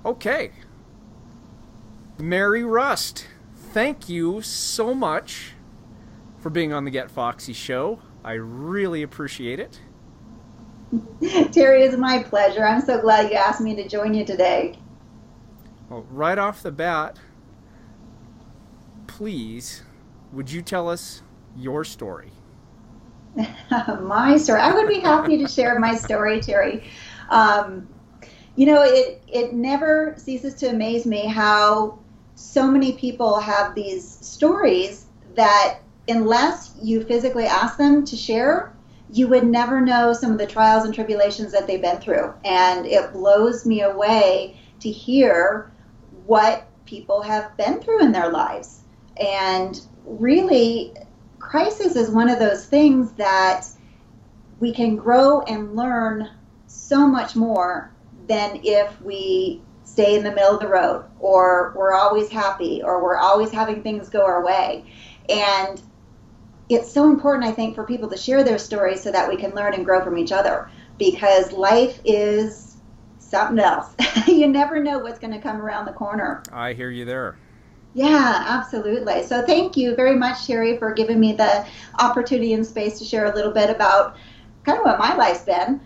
Okay. Mary Rust, thank you so much for being on the Get Foxy show. I really appreciate it. Terry, it's my pleasure. I'm so glad you asked me to join you today. Well, right off the bat, please, would you tell us your story? My story. I would be happy to share my story, Terry. Um, it never ceases to amaze me how so many people have these stories that unless you physically ask them to share, you would never know some of the trials and tribulations that they've been through. And it blows me away to hear what people have been through in their lives. And really, crisis is one of those things that we can grow and learn so much more than if we stay in the middle of the road, or we're always happy, or we're always having things go our way. And it's so important, I think, for people to share their stories so that we can learn and grow from each other, because life is something else. You never know what's going to come around the corner. I hear you there. Yeah, absolutely. So thank you very much, Sherry, for giving me the opportunity and space to share a little bit about kind of what my life's been.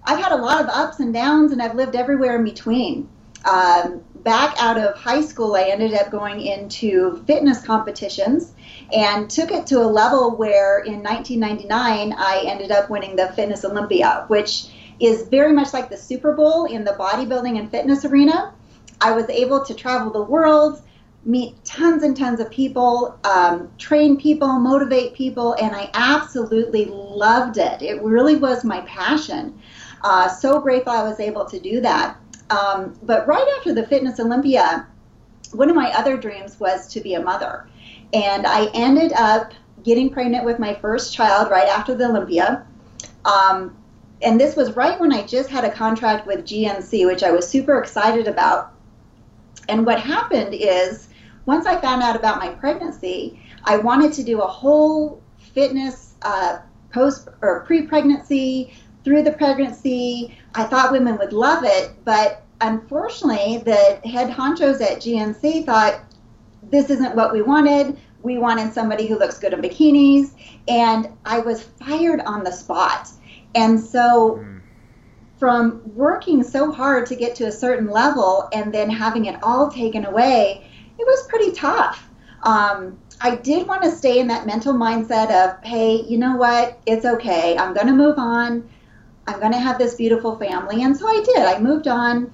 I've had a lot of ups and downs, and I've lived everywhere in between. Back out of high school, I ended up going into fitness competitions and took it to a level where in 1999, I ended up winning the Fitness Olympia, which is very much like the Super Bowl in the bodybuilding and fitness arena. I was able to travel the world, meet tons and tons of people, train people, motivate people, and I absolutely loved it. It really was my passion. So grateful I was able to do that. But right after the Fitness Olympia, one of my other dreams was to be a mother. And I ended up getting pregnant with my first child right after the Olympia. And this was right when I just had a contract with GNC, which I was super excited about. And what happened is, once I found out about my pregnancy, I wanted to do a whole fitness post or pre-pregnancy, through the pregnancy. I thought women would love it, but unfortunately, the head honchos at GNC thought this isn't what we wanted. We wanted somebody who looks good in bikinis, and I was fired on the spot. And so from working so hard to get to a certain level and then having it all taken away, it was pretty tough. I did want to stay in that mental mindset of, hey, you know what? It's okay. I'm going to move on. I'm going to have this beautiful family. And so I did. I moved on.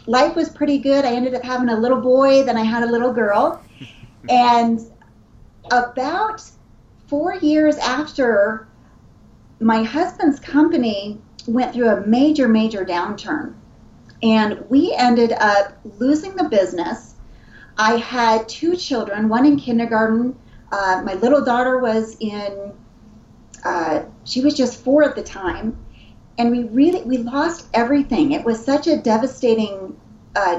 Life was pretty good. I ended up having a little boy, then I had a little girl. And about 4 years after, my husband's company went through a major, major downturn. And we ended up losing the business. I had 2 children, one in kindergarten. My little daughter was she was just 4 at the time. And we lost everything. It was such a devastating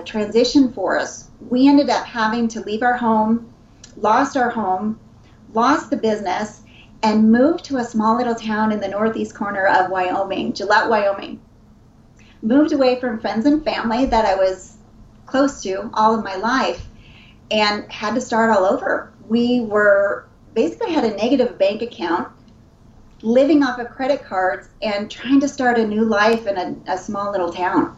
transition for us. We ended up having to leave our home, lost the business, and moved to a small little town in the northeast corner of Wyoming, Gillette, Wyoming. Moved away from friends and family that I was close to all of my life, and had to start all over. We were basically had a negative bank account, living off of credit cards, and trying to start a new life in a small little town.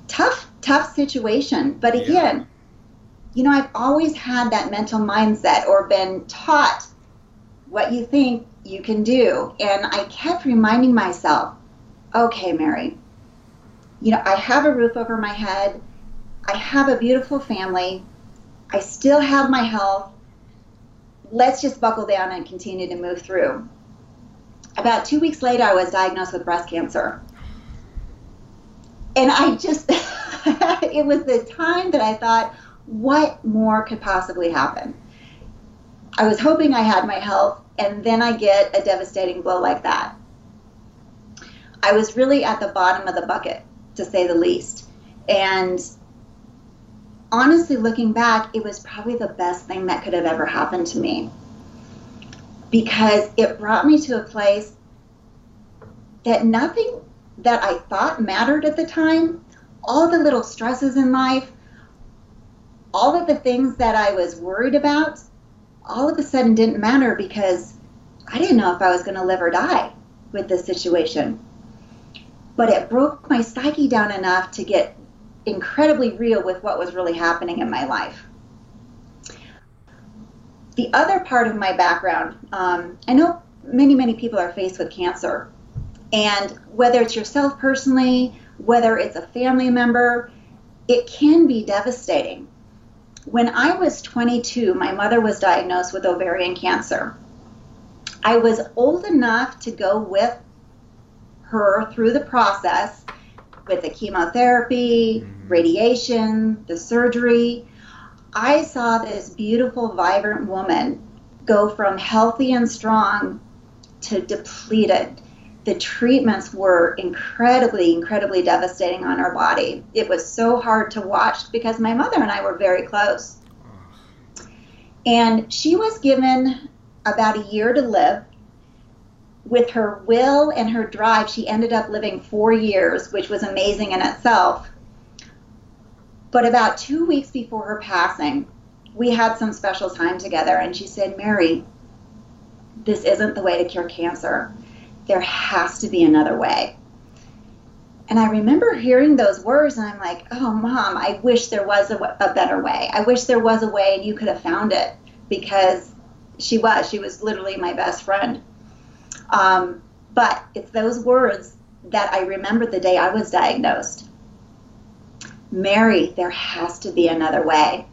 Tough situation. But again, I've always had that mental mindset, or been taught what you think you can do. And I kept reminding myself, okay, Mary, I have a roof over my head. I have a beautiful family. I still have my health. Let's just buckle down and continue to move through. About 2 weeks later, I was diagnosed with breast cancer. And I just, it was the time that I thought, what more could possibly happen? I was hoping I had my health, and then I get a devastating blow like that. I was really at the bottom of the bucket, to say the least. And honestly, looking back, it was probably the best thing that could have ever happened to me, because it brought me to a place that nothing that I thought mattered at the time, all the little stresses in life, all of the things that I was worried about, all of a sudden didn't matter because I didn't know if I was going to live or die with this situation. But it broke my psyche down enough to get incredibly real with what was really happening in my life. The other part of my background, I know many people are faced with cancer. And whether it's yourself personally, whether it's a family member, it can be devastating. When I was 22, my mother was diagnosed with ovarian cancer. I was old enough to go with her through the process with the chemotherapy, radiation, the surgery. I saw this beautiful, vibrant woman go from healthy and strong to depleted. The treatments were incredibly devastating on her body. It was so hard to watch because my mother and I were very close. And she was given about a year to live. With her will and her drive, she ended up living 4 years, which was amazing in itself. But about 2 weeks before her passing, we had some special time together, and she said, "Mary, this isn't the way to cure cancer. There has to be another way." And I remember hearing those words, and I'm like, "Oh, Mom, I wish there was a better way. I wish there was a way and you could have found it," because she was literally my best friend. But it's those words that I remembered the day I was diagnosed. "Mary, there has to be another way."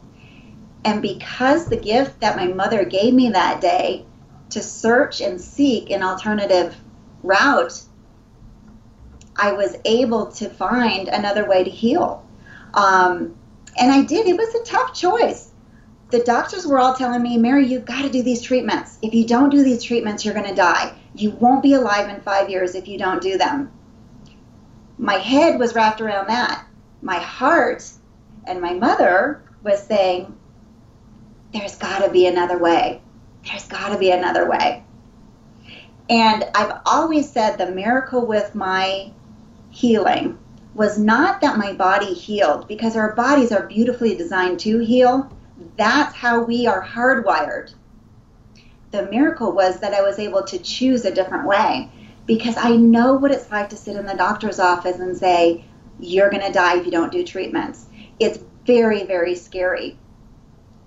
And because the gift that my mother gave me that day to search and seek an alternative route, I was able to find another way to heal. And I did. It was a tough choice. The doctors were all telling me, "Mary, you've got to do these treatments. If you don't do these treatments, you're going to die. You won't be alive in 5 years if you don't do them." My head was wrapped around that. My heart and my mother was saying, "There's got to be another way. There's got to be another way." And I've always said the miracle with my healing was not that my body healed, because our bodies are beautifully designed to heal. That's how we are hardwired. The miracle was that I was able to choose a different way, because I know what it's like to sit in the doctor's office and say, "You're going to die if you don't do treatments." It's very scary.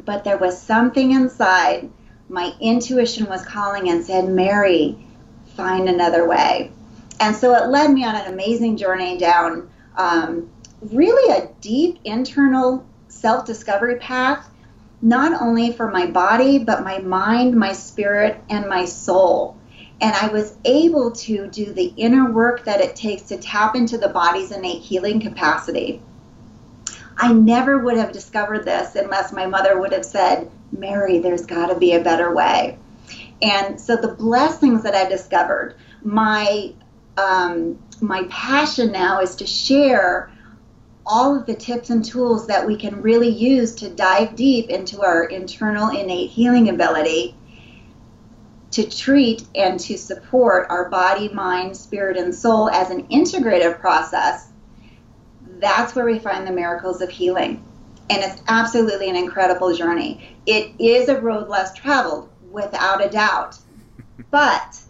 But there was something inside. My intuition was calling and said, "Mary, find another way." And so it led me on an amazing journey down really a deep internal self-discovery path, not only for my body, but my mind, my spirit, and my soul. And I was able to do the inner work that it takes to tap into the body's innate healing capacity. I never would have discovered this unless my mother would have said, "Mary, there's got to be a better way." And so the blessings that I discovered, my passion now is to share all of the tips and tools that we can really use to dive deep into our internal innate healing ability to treat and to support our body, mind, spirit, and soul as an integrative process. That's where we find the miracles of healing. And it's absolutely an incredible journey. It is a road less traveled, without a doubt. But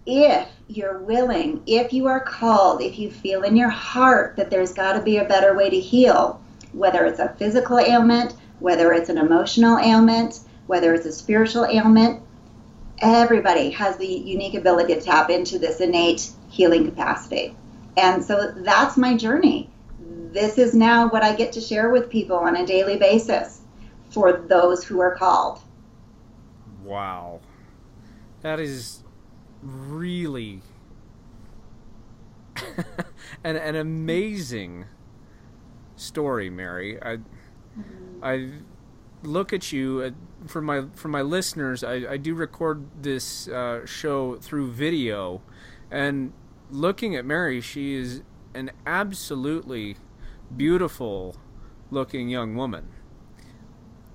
if you're willing, if you are called, if you feel in your heart that there's got to be a better way to heal, whether it's a physical ailment, whether it's an emotional ailment, whether it's a spiritual ailment, everybody has the unique ability to tap into this innate healing capacity. And so that's my journey. This is now what I get to share with people on a daily basis for those who are called. Wow. That is really an amazing story, Mary. I look at you, for my listeners, I do record this show through video, and looking at Mary, she is an absolutely beautiful looking young woman.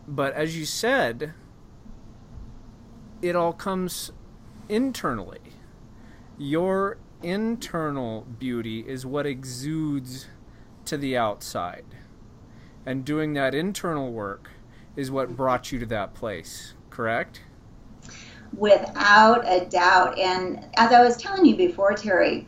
But as you said, it all comes internally. Your internal beauty is what exudes to the outside. And doing that internal work is what brought you to that place, correct? Without a doubt. And as I was telling you before, Terry,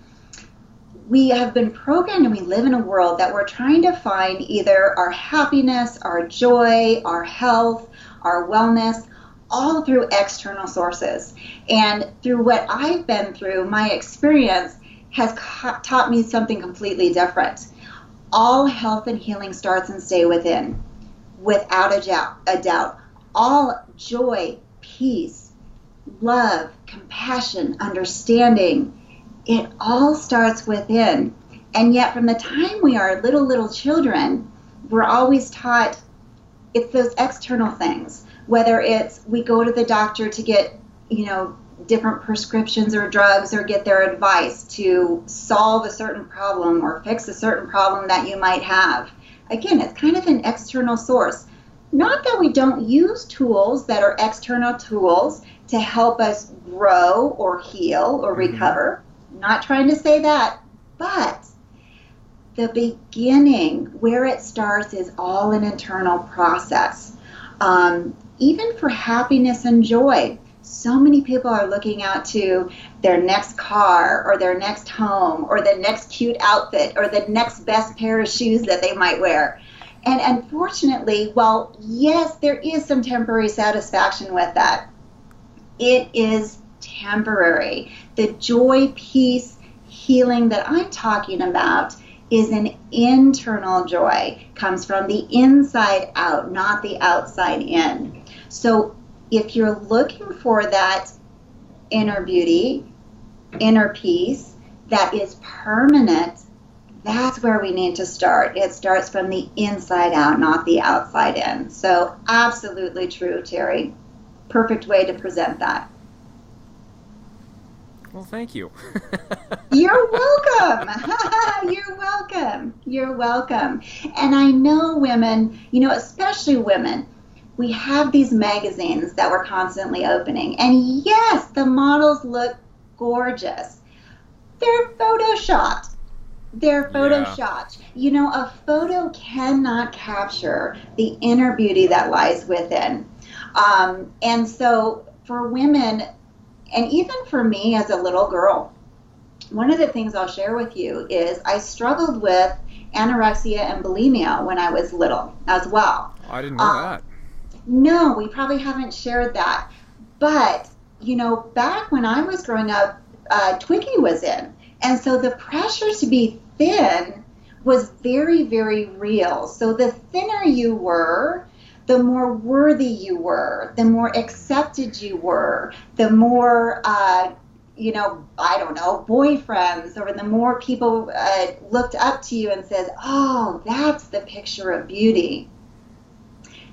we have been programmed and we live in a world that we're trying to find either our happiness, our joy, our health, our wellness, all through external sources. And through what I've been through, my experience has taught me something completely different. All health and healing starts and stays within, without a doubt. All joy, peace, love, compassion, understanding, it all starts within. And yet from the time we are little children, we're always taught it's those external things, whether it's we go to the doctor to get, different prescriptions or drugs or get their advice to solve a certain problem or fix a certain problem that you might have. Again, it's kind of an external source. Not that we don't use tools that are external tools to help us grow or heal or recover. Not trying to say that, but the beginning, where it starts, is all an internal process. Even for happiness and joy, so many people are looking out to their next car or their next home or the next cute outfit or the next best pair of shoes that they might wear. And unfortunately, while yes, there is some temporary satisfaction with that, it is temporary. The joy, peace, healing that I'm talking about is an internal joy, comes from the inside out, not the outside in. So if you're looking for that inner beauty, inner peace that is permanent, that's where we need to start. It starts from the inside out, not the outside in. So absolutely true, Terry. Perfect way to present that. Well, thank you. You're welcome. You're welcome. You're welcome. And I know women, especially women, we have these magazines that we're constantly opening. And yes, the models look gorgeous. They're photoshopped. Yeah. A photo cannot capture the inner beauty that lies within. And so for women, and even for me as a little girl, one of the things I'll share with you is I struggled with anorexia and bulimia when I was little as well. I didn't know that. No, we probably haven't shared that. But, back when I was growing up, Twiggy was in. And so the pressure to be thin was very, very real. So the thinner you were, the more worthy you were, the more accepted you were, the more, boyfriends, or the more people looked up to you and said, oh, that's the picture of beauty.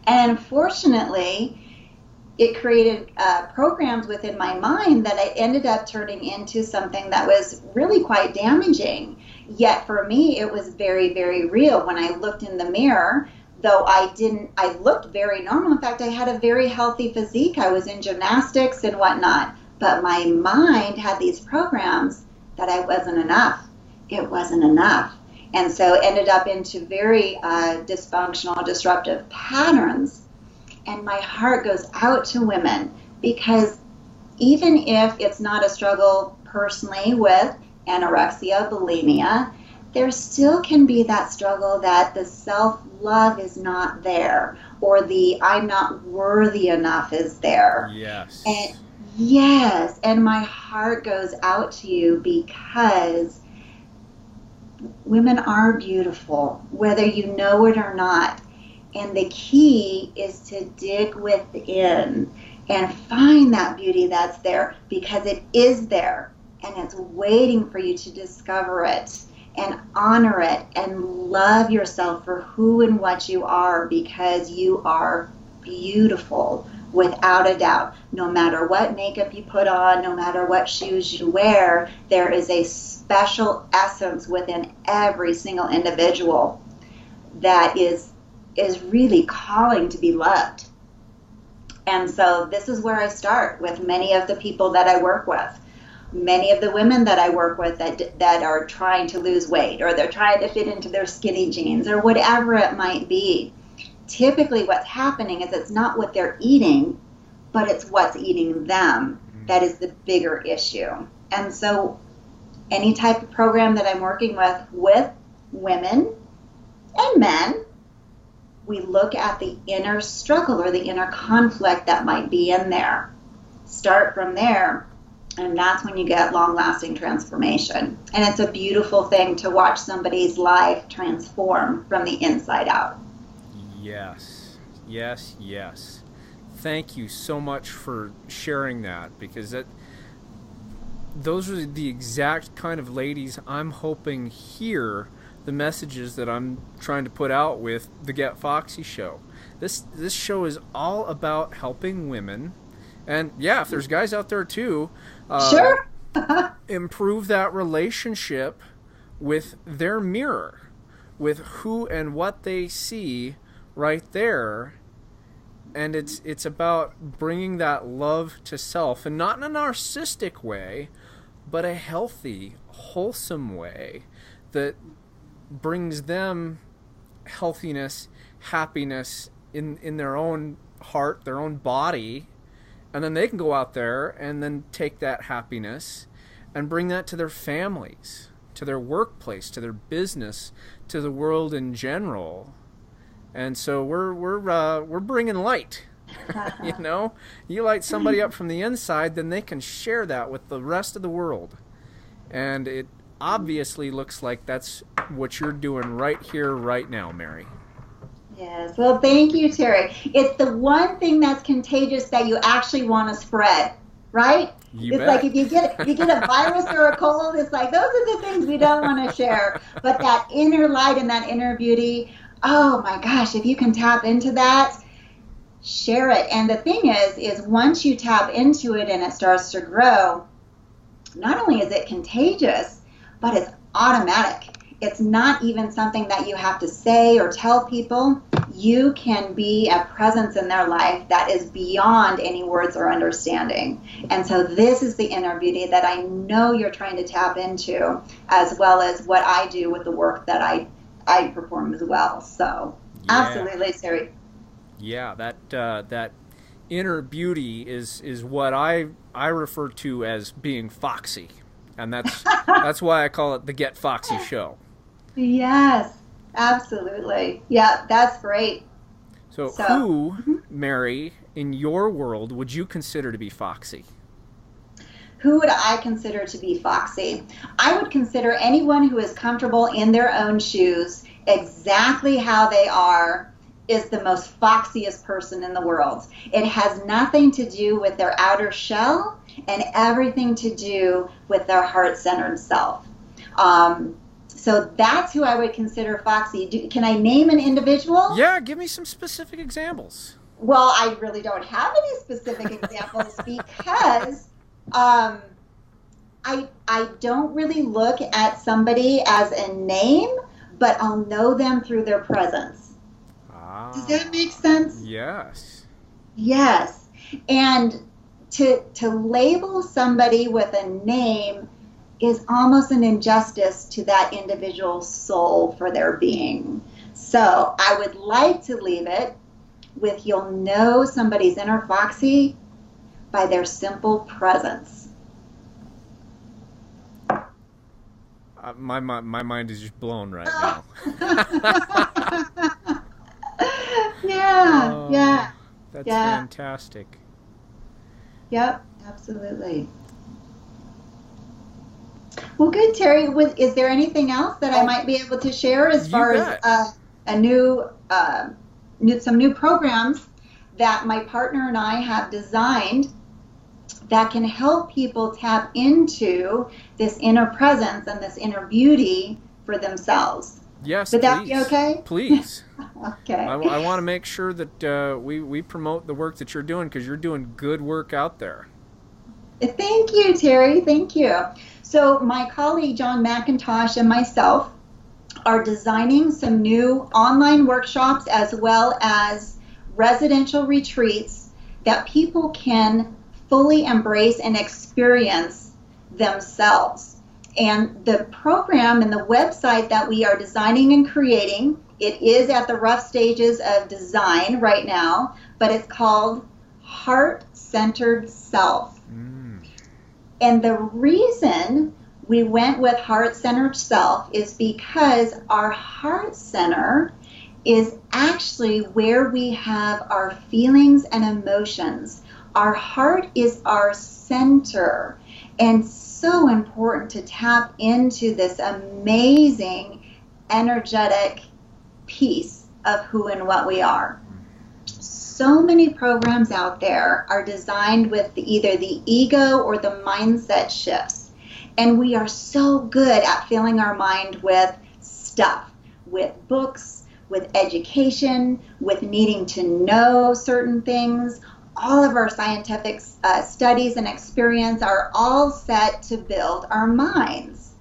And unfortunately, it created programs within my mind that I ended up turning into something that was really quite damaging. Yet for me, it was very, very real. When I looked in the mirror, though I looked very normal. In fact, I had a very healthy physique. I was in gymnastics and whatnot. But my mind had these programs that I wasn't enough. It wasn't enough. And so ended up into very dysfunctional, disruptive patterns. And my heart goes out to women, because even if it's not a struggle personally with anorexia, bulimia, there still can be that struggle that the self-love is not there, or the I'm not worthy enough is there. Yes. And yes, and my heart goes out to you, because women are beautiful, whether you know it or not. And the key is to dig within and find that beauty that's there, because it is there and it's waiting for you to discover it and honor it and love yourself for who and what you are, because you are beautiful without a doubt. No matter what makeup you put on, no matter what shoes you wear, there is a special essence within every single individual that is really calling to be loved. And so this is where I start with many of the people that I work with. Many of the women that I work with that are trying to lose weight, or they're trying to fit into their skinny jeans, or whatever it might be, typically what's happening is it's not what they're eating, but it's what's eating them that is the bigger issue. And so any type of program that I'm working with women and men, we look at the inner struggle or the inner conflict that might be in there. Start from there, and that's when you get long-lasting transformation. And it's a beautiful thing to watch somebody's life transform from the inside out. Yes, yes, yes. Thank you so much for sharing that, because those are the exact kind of ladies I'm hoping hear the messages that I'm trying to put out with the Get Foxy show. This show is all about helping women, and yeah, if there's guys out there too, sure. improve that relationship with their mirror, with who and what they see right there. And it's about bringing that love to self, and not in a narcissistic way, but a healthy, wholesome way that brings them healthiness, happiness in their own heart, their own body, and then they can go out there and then take that happiness and bring that to their families, to their workplace, to their business, to the world in general. And so we're bringing light. You know, you light somebody up from the inside, then they can share that with the rest of the world. And it obviously looks like that's what you're doing right here, right now, Mary. Yes. Well, thank you, Terry. It's the one thing that's contagious that you actually want to spread, right? You it's bet. Like if you get a virus or a cold, it's like those are the things we don't want to share. But that inner light and that inner beauty, oh my gosh, if you can tap into that, share it. And the thing is once you tap into it and it starts to grow, not only is it contagious, but it's automatic. It's not even something that you have to say or tell people. You can be a presence in their life that is beyond any words or understanding. And so this is the inner beauty that I know you're trying to tap into, as well as what I do with the work that I perform as well. So yeah. Absolutely, Terry. Yeah, that inner beauty is what I refer to as being foxy, and that's why I call it the Get Foxy show. Yes, absolutely. Yeah, that's great. So who, Mary, in your world would you consider to be foxy? Who would I consider to be foxy? I would consider anyone who is comfortable in their own shoes, exactly how they are, is the most foxiest person in the world. It has nothing to do with their outer shell and everything to do with their heart-centered self. So that's who I would consider foxy. Can I name an individual? Yeah, give me some specific examples. Well, I really don't have any specific examples because I don't really look at somebody as a name, but I'll know them through their presence. Does that make sense? Yes. Yes. And to label somebody with a name is almost an injustice to that individual's soul for their being. So I would like to leave it with you'll know somebody's inner foxy by their simple presence. My mind is just blown right now. Yeah. That's fantastic. Yep, absolutely. Well, good, Terry. Is there anything else that I might be able to share as far as some new programs that my partner and I have designed that can help people tap into this inner presence and this inner beauty for themselves? Yes, Would that be okay? Please. Okay. I want to make sure that we promote the work that you're doing, because you're doing good work out there. Thank you, Terry. Thank you. So my colleague John McIntosh and myself are designing some new online workshops as well as residential retreats that people can fully embrace and experience themselves. And the program and the website that we are designing and creating, it is at the rough stages of design right now, but it's called Heart-Centered Self. And the reason we went with Heart-Centered Self is because our heart center is actually where we have our feelings and emotions. Our heart is our center, and so important to tap into this amazing energetic piece of who and what we are. So many programs out there are designed with either the ego or the mindset shifts. And we are so good at filling our mind with stuff, with books, with education, with needing to know certain things. All of our scientific studies and experience are all set to build our minds,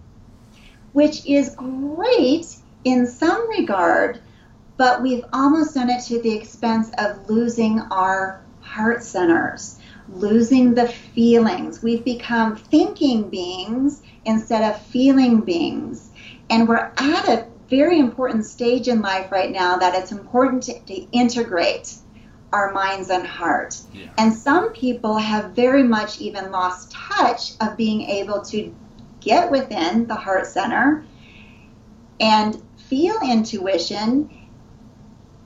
which is great in some regard, but we've almost done it to the expense of losing our heart centers, losing the feelings. We've become thinking beings instead of feeling beings. And we're at a very important stage in life right now that it's important to integrate our minds and heart. Yeah. And some people have very much even lost touch of being able to get within the heart center and feel intuition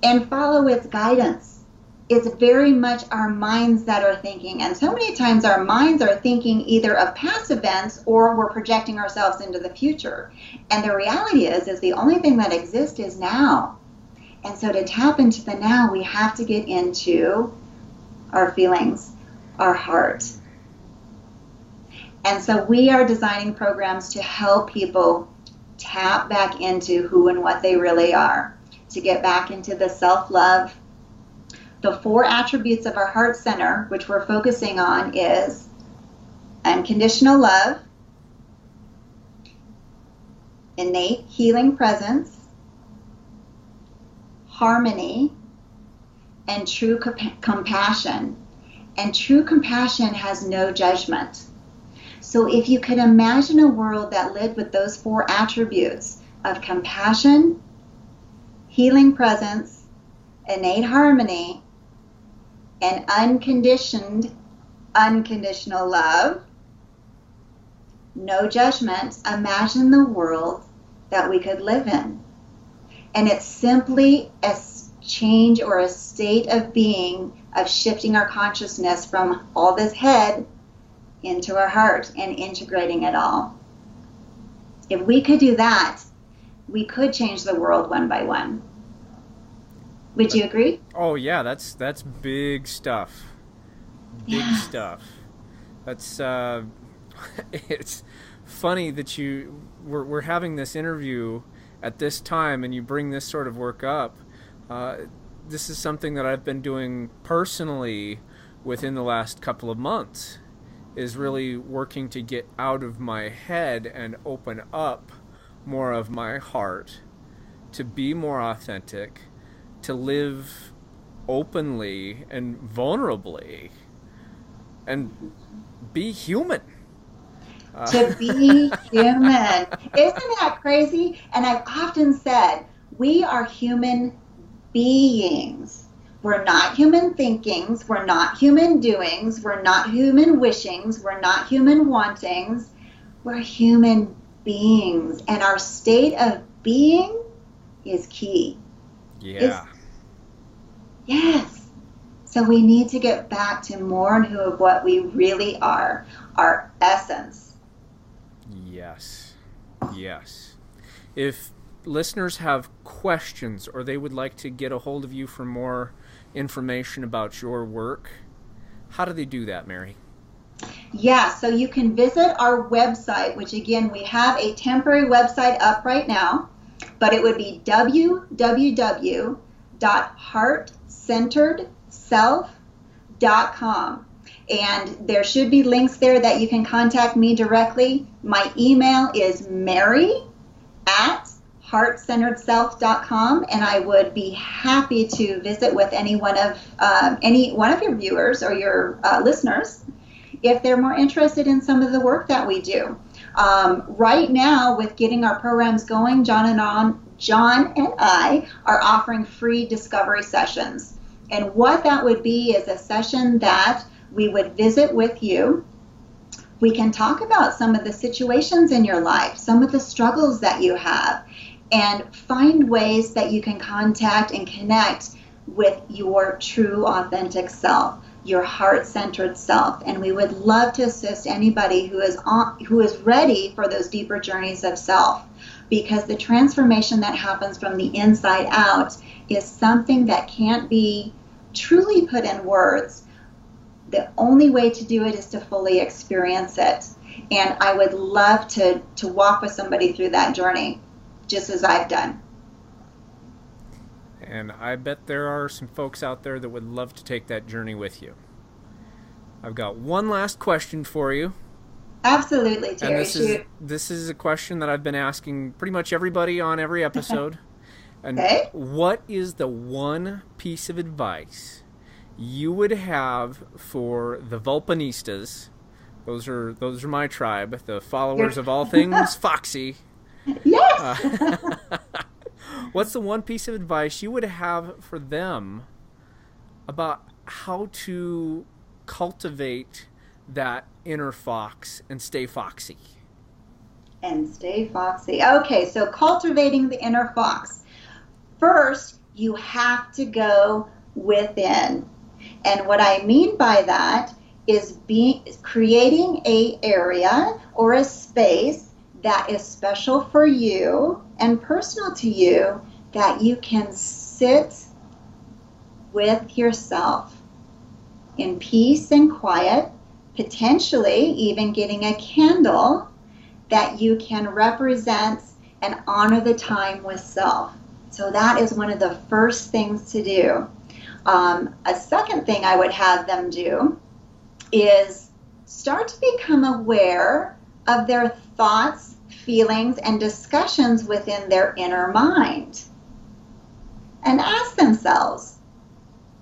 and follow its guidance. It's very much our minds that are thinking. And so many times our minds are thinking either of past events or we're projecting ourselves into the future. And the reality is the only thing that exists is now. And so to tap into the now, we have to get into our feelings, our heart. And so we are designing programs to help people tap back into who and what they really are, to get back into the self-love. The 4 attributes of our heart center, which we're focusing on, is unconditional love, innate healing presence, harmony, and true compassion. And true compassion has no judgment. So if you could imagine a world that lived with those 4 attributes of compassion, healing presence, innate harmony, and unconditional love, no judgment, imagine the world that we could live in. And it's simply a change or a state of being, of shifting our consciousness from all this head into our heart and integrating it all. If we could do that, we could change the world one by one. Would you agree? Oh yeah, that's big stuff. Big stuff. That's it's funny that we're having this interview at this time and you bring this sort of work up. This is something that I've been doing personally within the last couple of months, is really working to get out of my head and open up more of my heart, to be more authentic, to live openly and vulnerably, and be human. To be human. Isn't that crazy? And I've often said, we are human beings. We're not human thinkings. We're not human doings. We're not human wishings. We're not human wantings. We're human beings. And our state of being is key. Yeah. Yes. So we need to get back to more of what we really are, our essence. Yes. Yes. If listeners have questions or they would like to get a hold of you for more information about your work, how do they do that, Mary? Yeah, so you can visit our website, which again, we have a temporary website up right now, but it would be www.heartcenteredself.com. And there should be links there that you can contact me directly. My email is mary@heartcenteredself.com, and I would be happy to visit with any one of your viewers or your listeners if they're more interested in some of the work that we do. Right now, with getting our programs going, John and I are offering free discovery sessions. And what that would be is a session that we would visit with you. We can talk about some of the situations in your life, some of the struggles that you have, and find ways that you can contact and connect with your true, authentic self, your heart-centered self. And we would love to assist anybody who is ready for those deeper journeys of self, because the transformation that happens from the inside out is something that can't be truly put in words. The only way to do it is to fully experience it. And I would love to walk with somebody through that journey, just as I've done. And I bet there are some folks out there that would love to take that journey with you. I've got one last question for you. Absolutely, Terry. And this is a question that I've been asking pretty much everybody on every episode. And okay. What is the one piece of advice you would have for the Vulpanistas? Those are my tribe, the followers of all things Foxy. Yes. What's the one piece of advice you would have for them about how to cultivate that inner fox and stay foxy? And stay foxy. Okay, so cultivating the inner fox. First, you have to go within. And what I mean by that is creating an area or a space that is special for you and personal to you, that you can sit with yourself in peace and quiet, potentially even getting a candle that you can represent and honor the time with self. So that is one of the first things to do. A second thing I would have them do is start to become aware of their thoughts, feelings, and discussions within their inner mind. And ask themselves,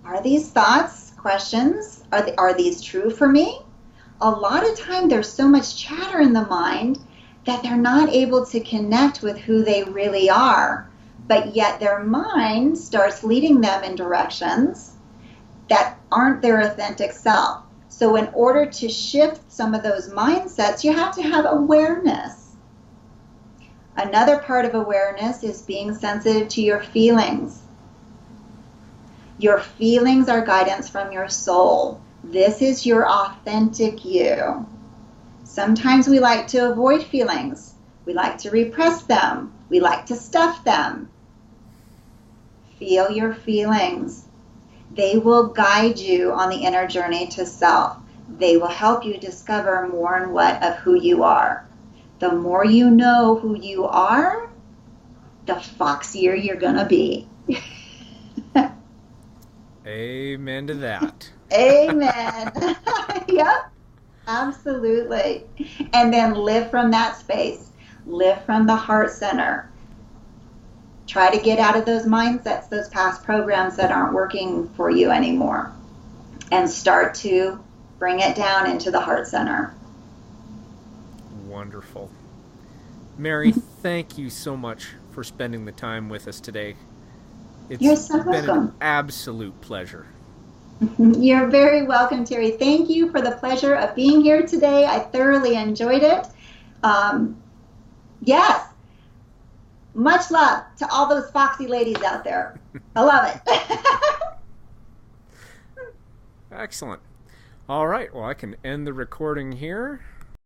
are these thoughts, questions, are these true for me? A lot of time there's so much chatter in the mind that they're not able to connect with who they really are. But yet their mind starts leading them in directions that aren't their authentic self. So in order to shift some of those mindsets, you have to have awareness. Another part of awareness is being sensitive to your feelings. Your feelings are guidance from your soul. This is your authentic you. Sometimes we like to avoid feelings. We like to repress them. We like to stuff them. Feel your feelings. They will guide you on the inner journey to self. They will help you discover more and what of who you are. The more you know who you are, the foxier you're going to be. Amen to that. Amen. Yep, absolutely. And then live from that space. Live from the heart center. Try to get out of those mindsets, those past programs that aren't working for you anymore, and start to bring it down into the heart center. Wonderful. Mary, thank you so much for spending the time with us today. You're so been welcome. An absolute pleasure. You're very welcome, Terry. Thank you for the pleasure of being here today. I thoroughly enjoyed it. Yes. Much love to all those foxy ladies out there. I love it. Excellent. All right. Well, I can end the recording here.